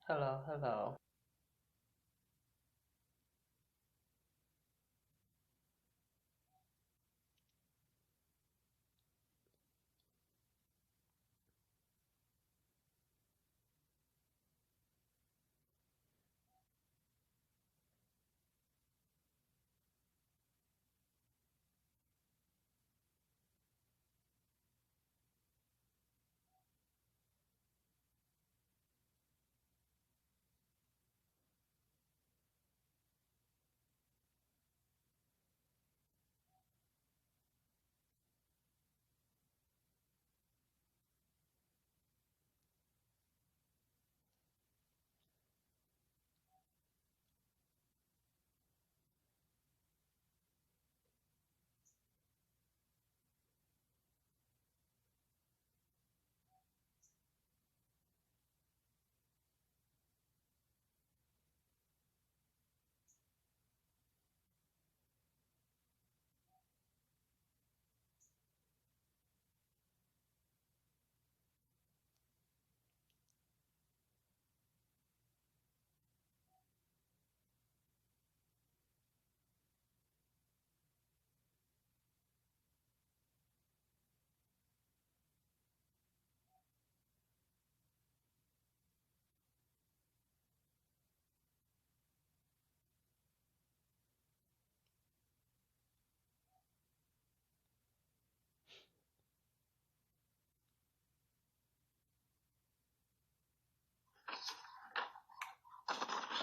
Hello, hello.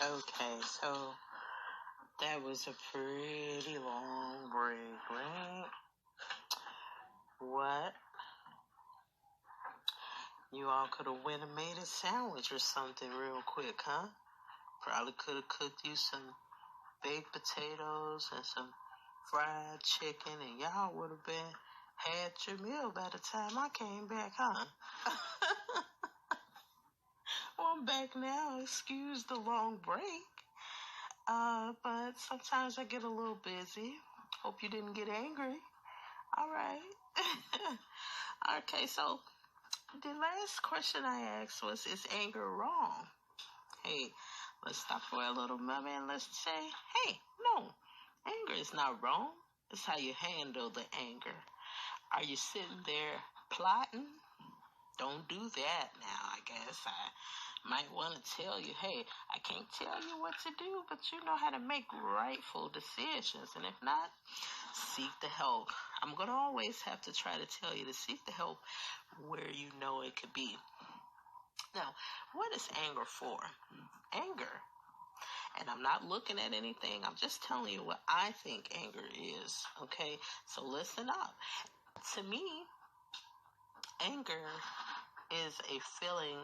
Okay, so that was a pretty long break, right? What? You all could have went and made a sandwich or something real quick, huh? Probably could have cooked you some baked potatoes and some fried chicken, and y'all would have been had your meal by the time I came back, huh? Well, I'm back now. Excuse the long break. But sometimes I get a little busy. Hope you didn't get angry. All right. Okay, so the last question I asked was, is anger wrong? Hey, let's stop for a little moment and let's say, hey, no, anger is not wrong. It's how you handle the anger. Are you sitting there plotting? Don't do that now, I guess. I might want to tell you, hey, I can't tell you what to do, but you know how to make rightful decisions. And if not, seek the help. I'm going to always have to try to tell you to seek the help where you know it could be. Now, what is anger for? Anger, and I'm not looking at anything, I'm just telling you what I think anger is, okay? So listen up. To me, anger is a feeling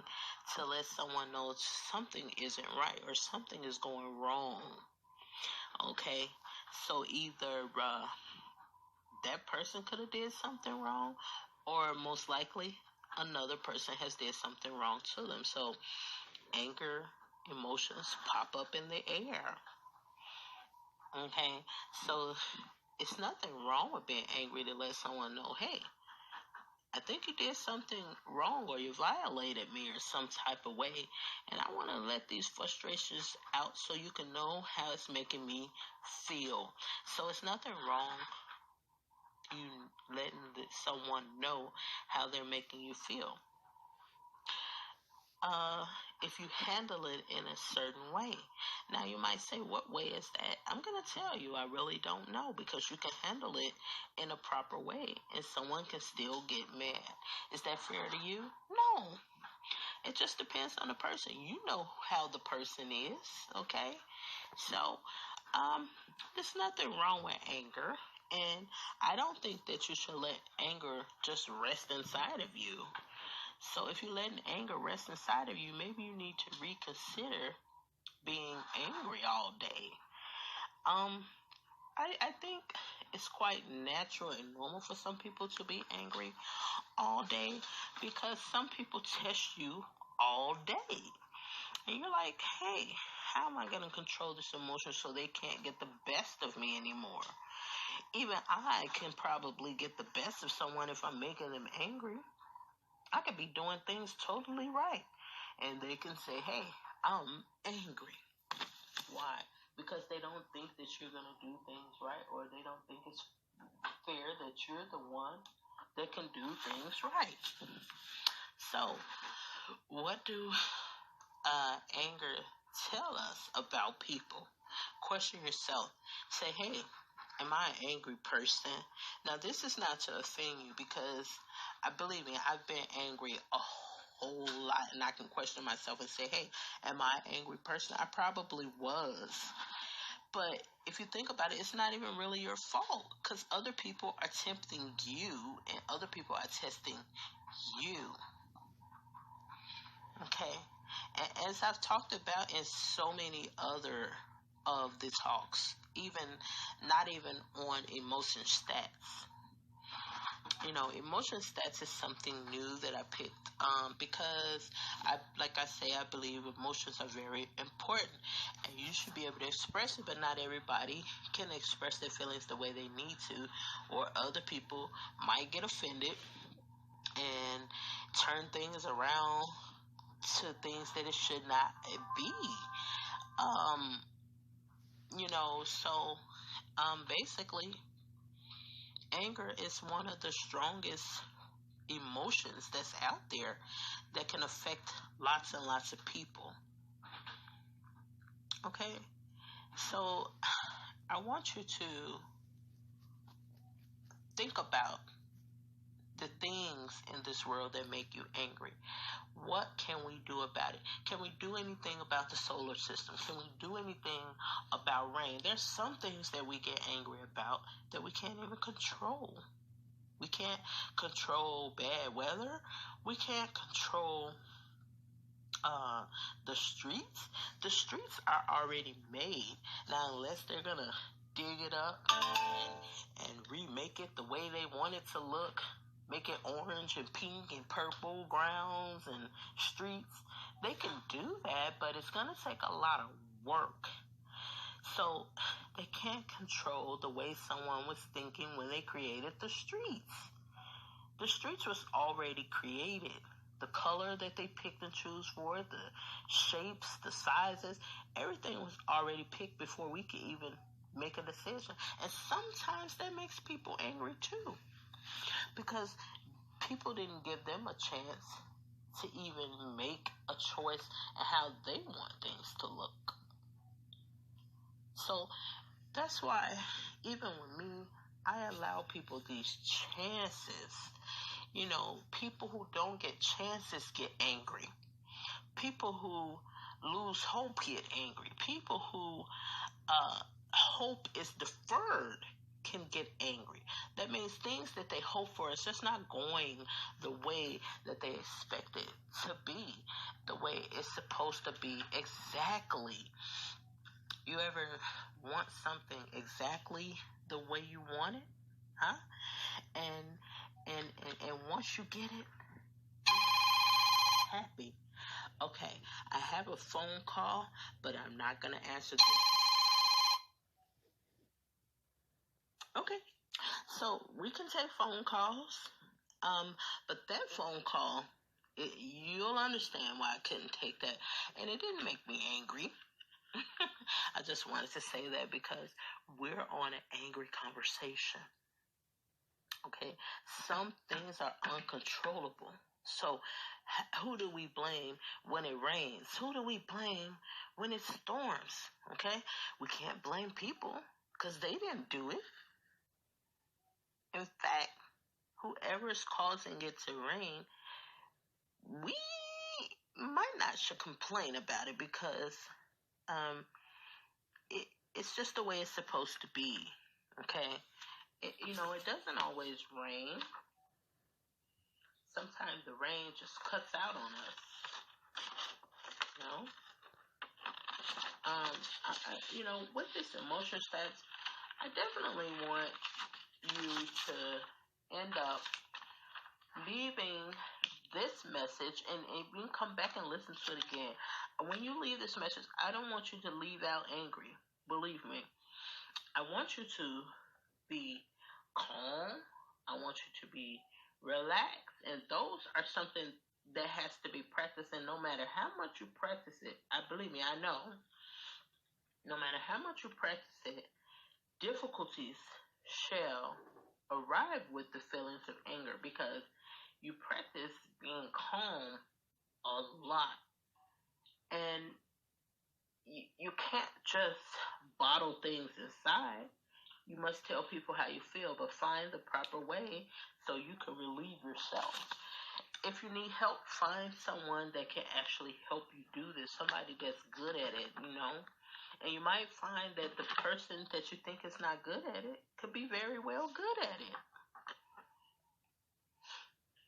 to let someone know something isn't right or something is going wrong, okay? So either that person could have did something wrong, or most likely another person has did something wrong to them. So anger emotions pop up in the air. Okay, so it's nothing wrong with being angry to let someone know, hey, I think you did something wrong or you violated me or some type of way, and I want to let these frustrations out so you can know how it's making me feel. So it's nothing wrong you letting someone know how they're making you feel. uh, if you handle it in a certain way. Now, you might say, what way is that? I'm going to tell you, I really don't know, because you can handle it in a proper way and someone can still get mad. Is that fair to you? No. It just depends on the person. You know how the person is, okay? So, um, there's nothing wrong with anger. And I don't think that you should let anger just rest inside of you. So if you're letting anger rest inside of you, maybe you need to reconsider being angry all day. Um, I think it's quite natural and normal for some people to be angry all day because some people test you all day. And you're like, hey, how am I going to control this emotion so they can't get the best of me anymore? Even I can probably get the best of someone if I'm making them angry. I could be doing things totally right. And they can say, hey, angry. Why? Because they don't think that you're going to do things right, or they don't think it's fair that you're the one that can do things right. So, what do anger tell us about people? Question yourself. Say, hey, am I an angry person? Now, this is not to offend you, because I believe me, I've been angry a whole lot, and I can question myself and say, hey, am I an angry person? I probably was. But if you think about it, it's not even really your fault, because other people are tempting you and other people are testing you. Okay? And as I've talked about in so many other of the talks, even not even on emotion stats. Emotion stats is something new that I picked, because like I say, I believe emotions are very important, and you should be able to express it. But not everybody can express their feelings the way they need to, or other people might get offended and turn things around to things that it should not be. Um, so basically, anger is one of the strongest emotions that's out there that can affect lots and lots of people. Okay? So I want you to think about the things in this world that make you angry. What can we do about it? Can we do anything about the solar system? Can we do anything about rain? There's some things that we get angry about that we can't even control. We can't control bad weather. We can't control the streets. The streets are already made. Now, unless they're going to dig it up and remake it the way they want it to look, make it orange and pink and purple grounds and streets, they can do that, but it's going to take a lot of work. So they can't control the way someone was thinking when they created the streets. The streets was already created. The color that they picked and choose for, the shapes, the sizes, everything was already picked before we could even make a decision. And sometimes that makes people angry too, because people didn't give them a chance to even make a choice in how they want things to look. So that's why, even with me, I allow people these chances. People who don't get chances get angry. People who lose hope get angry. People who hope is deferred can get angry. That means things that they hope for is just not going the way that they expect it to be, the way it's supposed to be exactly. You ever want something exactly the way you want it? Huh? And once you get it, happy. Okay, I have a phone call, but I'm not going to answer this. Okay, so we can take phone calls, but that phone call, you'll understand why I couldn't take that. And it didn't make me angry. I just wanted to say that because we're on an angry conversation. Okay, some things are uncontrollable. So, who do we blame when it rains? Who do we blame when it storms? Okay, we can't blame people because they didn't do it. In fact, whoever is causing it to rain, we might not should complain about it, because it's just the way it's supposed to be. Okay, it doesn't always rain. Sometimes the rain just cuts out on us. With this emotion stats, I definitely want you to end up leaving this message, and you can come back and listen to it again. When you leave this message, I don't want you to leave out angry. Believe me. I want you to be calm. I want you to be relaxed. And those are something that has to be practiced, and no matter how much you practice it, I believe me, I know, no matter how much you practice it, difficulties shall arrive with the feelings of anger because you practice being calm a lot. And you can't just bottle things inside. You must tell people how you feel, but find the proper way so you can relieve yourself. If you need help, find someone that can actually help you do this, somebody that's good at it, And you might find that the person that you think is not good at it could be very well good at it.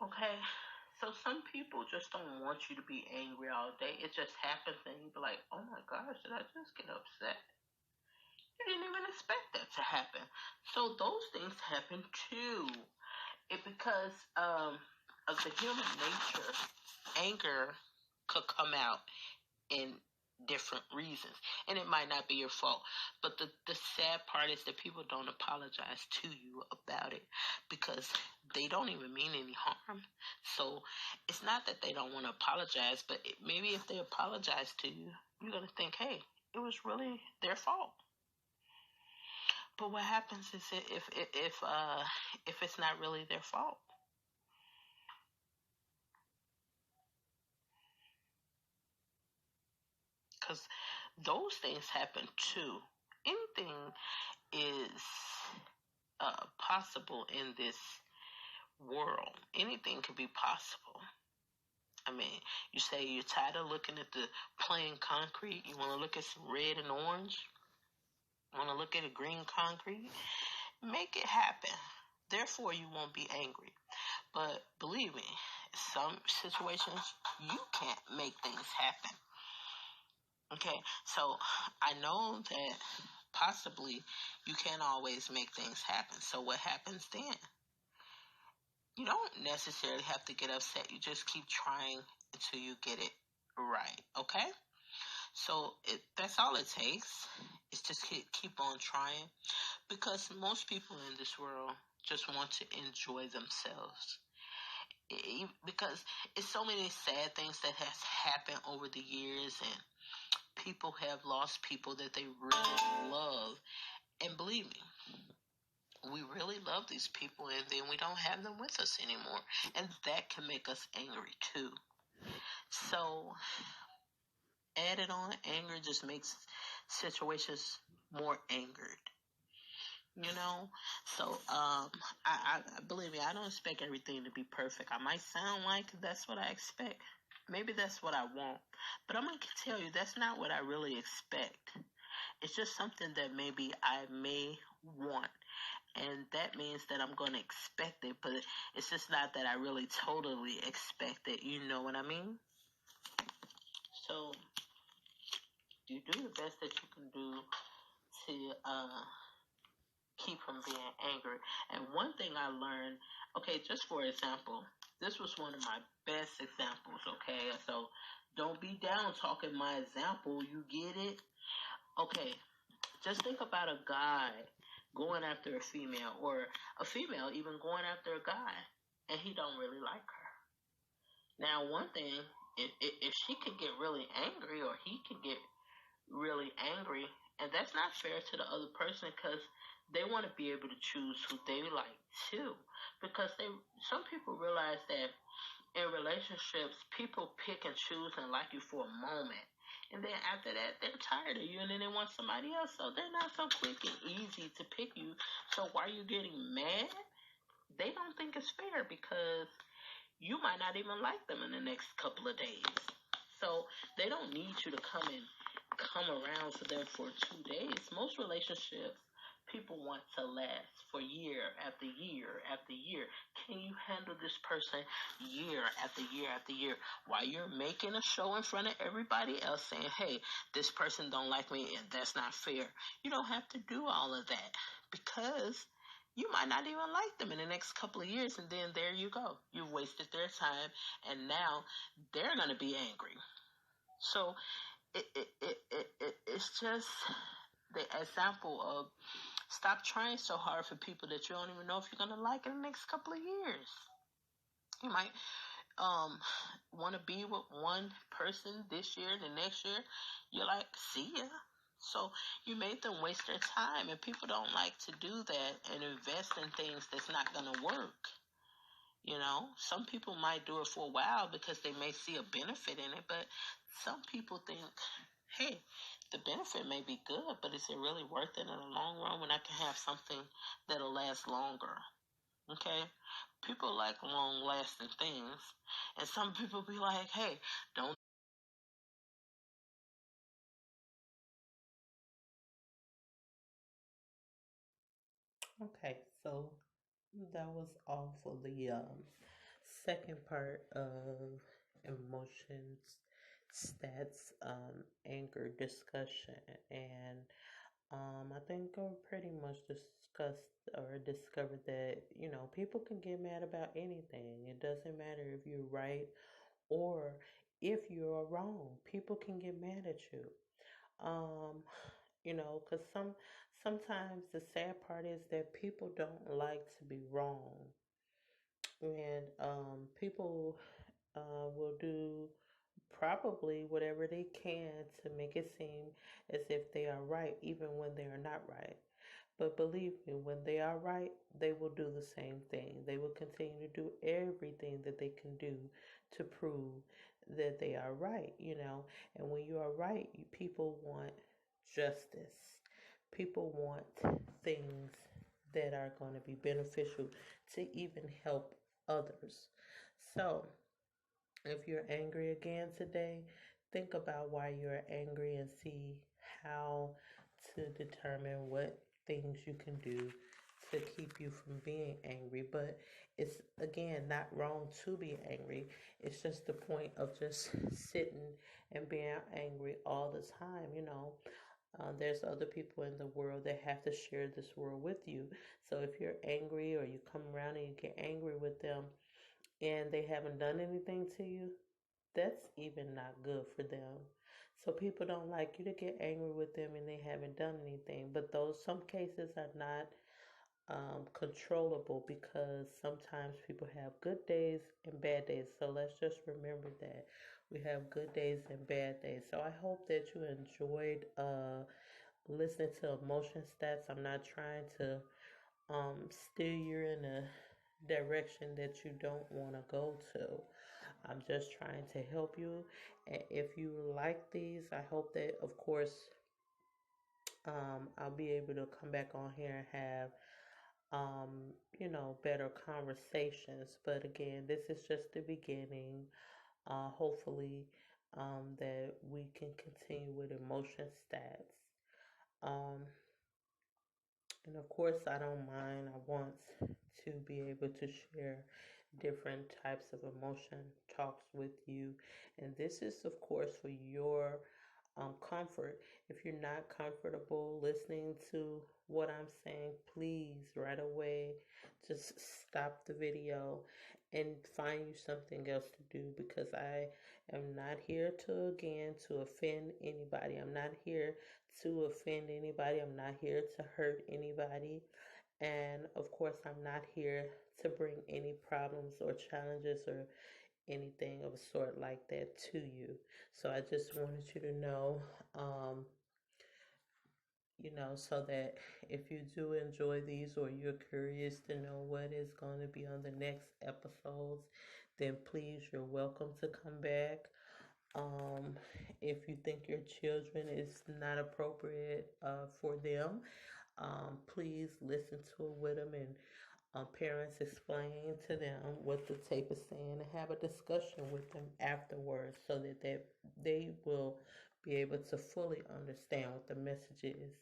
Okay? So some people just don't want you to be angry all day. It just happens and you be like, oh my gosh, did I just get upset? You didn't even expect that to happen. So those things happen too. Because of the human nature, anger could come out in different reasons. And it might not be your fault. But the sad part is that people don't apologize to you about it because they don't even mean any harm. So it's not that they don't want to apologize, but maybe if they apologize to you, you're going to think, hey, it was really their fault. But what happens is if it's not really their fault? Because those things happen too. Anything is possible in this world. Anything could be possible. I mean, you say you're tired of looking at the plain concrete. You want to look at some red and orange. You want to look at a green concrete. Make it happen. Therefore, you won't be angry. But believe me, some situations you can't make things happen. Okay, so I know that possibly you can't always make things happen. So what happens then? You don't necessarily have to get upset. You just keep trying until you get it right. Okay? So that's all it takes. Is just keep on trying. Because most people in this world just want to enjoy themselves. Because it's so many sad things that has happened over the years, and people have lost people that they really love. And believe me, we really love these people, and then we don't have them with us anymore. And that can make us angry too. So, added on, anger just makes situations more angered. So I believe me, I don't expect everything to be perfect. I might sound like that's what I expect. Maybe that's what I want, but I'm gonna tell you that's not what I really expect. It's just something that maybe I may want, and that means that I'm gonna expect it, but it's just not that I really totally expect it. You know what I mean? So you do the best that you can do to keep from being angry. And one thing I learned, okay, just for example, this was one of my best examples, okay? So don't be down talking my example, you get it? Okay, just think about a guy going after a female, or a female even going after a guy, and he don't really like her. Now, one thing, if she could get really angry, or he could get really angry, and that's not fair to the other person because they want to be able to choose who they like too. Because some people realize that in relationships, people pick and choose and like you for a moment. And then after that, they're tired of you and then they want somebody else. So they're not so quick and easy to pick you. So why are you getting mad? They don't think it's fair because you might not even like them in the next couple of days. So they don't need you to come around for them for 2 days. Most relationships, people want to last for year after year after year. Can you handle this person year after year after year while you're making a show in front of everybody else saying, hey, this person don't like me and that's not fair? You don't have to do all of that because you might not even like them in the next couple of years, and then there you go. You've wasted their time, and now they're going to be angry. So it's just the example of stop trying so hard for people that you don't even know if you're going to like in the next couple of years. You might um want to be with one person this year, the next year, you're like, see ya. So you made them waste their time, and people don't like to do that and invest in things that's not going to work. Some people might do it for a while because they may see a benefit in it, but some people think, hey, the benefit may be good, but is it really worth it in the long run when I can have something that'll last longer? Okay? People like long lasting things, and some people be like, hey, don't. Okay, so that was all for the second part of emotions, stats, anger discussion, and I think I pretty much discussed or discovered that people can get mad about anything. It doesn't matter if you're right or if you're wrong. People can get mad at you. Um, because sometimes the sad part is that people don't like to be wrong, and people will do probably whatever they can to make it seem as if they are right, even when they are not right. But believe me, when they are right, they will do the same thing. They will continue to do everything that they can do to prove that they are right, And when you are right, people want justice. People want things that are going to be beneficial to even help others. So, if you're angry again today, think about why you're angry and see how to determine what things you can do to keep you from being angry. But it's again not wrong to be angry. It's just the point of just sitting and being angry all the time. There's other people in the world that have to share this world with you. So if you're angry or you come around and you get angry with them and they haven't done anything to you, that's even not good for them. So people don't like you to get angry with them and they haven't done anything. But those some cases are not controllable because sometimes people have good days and bad days. So let's just remember that we have good days and bad days. So I hope that you enjoyed listening to emotion stats. I'm not trying to steer you in a direction that you don't want to go to. I'm just trying to help you. And if you like these, I hope that, of course, I'll be able to come back on here and have, better conversations. But again, this is just the beginning. Hopefully, that we can continue with emotion stats. Um, And of course, I don't mind. I want to be able to share different types of emotion talks with you. And this is, of course, for your comfort. If you're not comfortable listening to what I'm saying, please right away just stop the video and find you something else to do because I am not here to offend anybody. I'm not here to offend anybody. I'm not here to hurt anybody. And of course, I'm not here to bring any problems or challenges or anything of a sort like that to you. So I just wanted you to know, so that if you do enjoy these or you're curious to know what is going to be on the next episodes, then please, you're welcome to come back. Um, if you think your children is not appropriate for them, please listen to it with them and parents explain to them what the tape is saying and have a discussion with them afterwards so that they will be able to fully understand what the message is.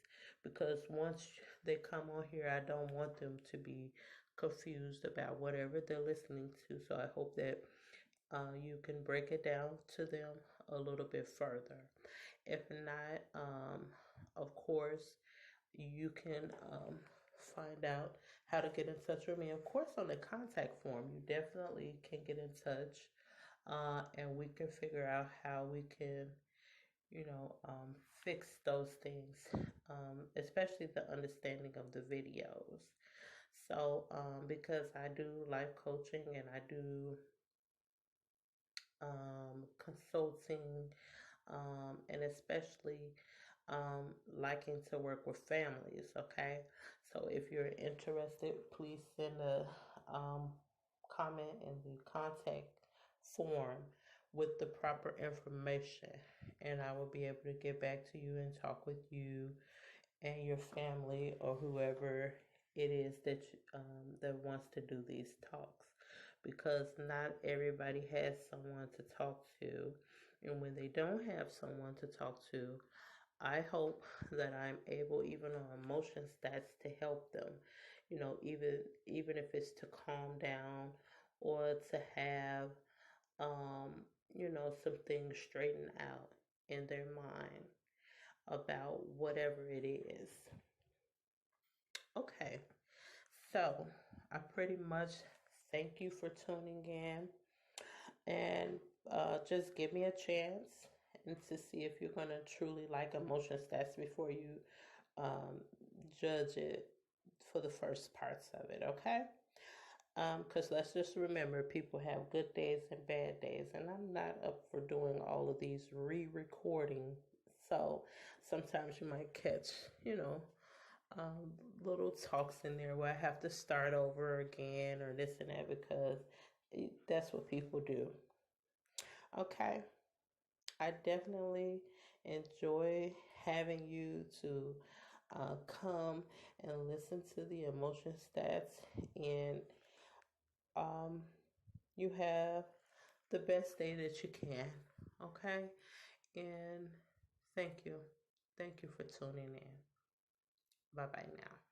Because once they come on here, I don't want them to be confused about whatever they're listening to. So I hope that you can break it down to them a little bit further. If not, of course, you can find out how to get in touch with me. Of course, on the contact form, you definitely can get in touch and we can figure out how we can, you know, fix those things, especially the understanding of the videos. So, because I do life coaching and I do consulting, and especially liking to work with families. Okay, so if you're interested, please send a comment in the contact form with the proper information, and I will be able to get back to you and talk with you and your family or whoever it is that wants to do these talks, because not everybody has someone to talk to, and when they don't have someone to talk to, I hope that I'm able, even on emotion stats, to help them, even if it's to calm down or to have um, some things straightened out in their mind about whatever it is. Okay, so I pretty much thank you for tuning in, and just give me a chance and to see if you're going to truly like emotion stats before you um, judge it for the first parts of it, okay? Because let's just remember, people have good days and bad days, and I'm not up for doing all of these re-recording. So sometimes you might catch, you know, um, little talks in there where I have to start over again or this and that, because that's what people do. Okay, I definitely enjoy having you to come and listen to the emotion stats, and um, you have the best day that you can. Okay, and thank you. Thank you for tuning in. Bye bye now.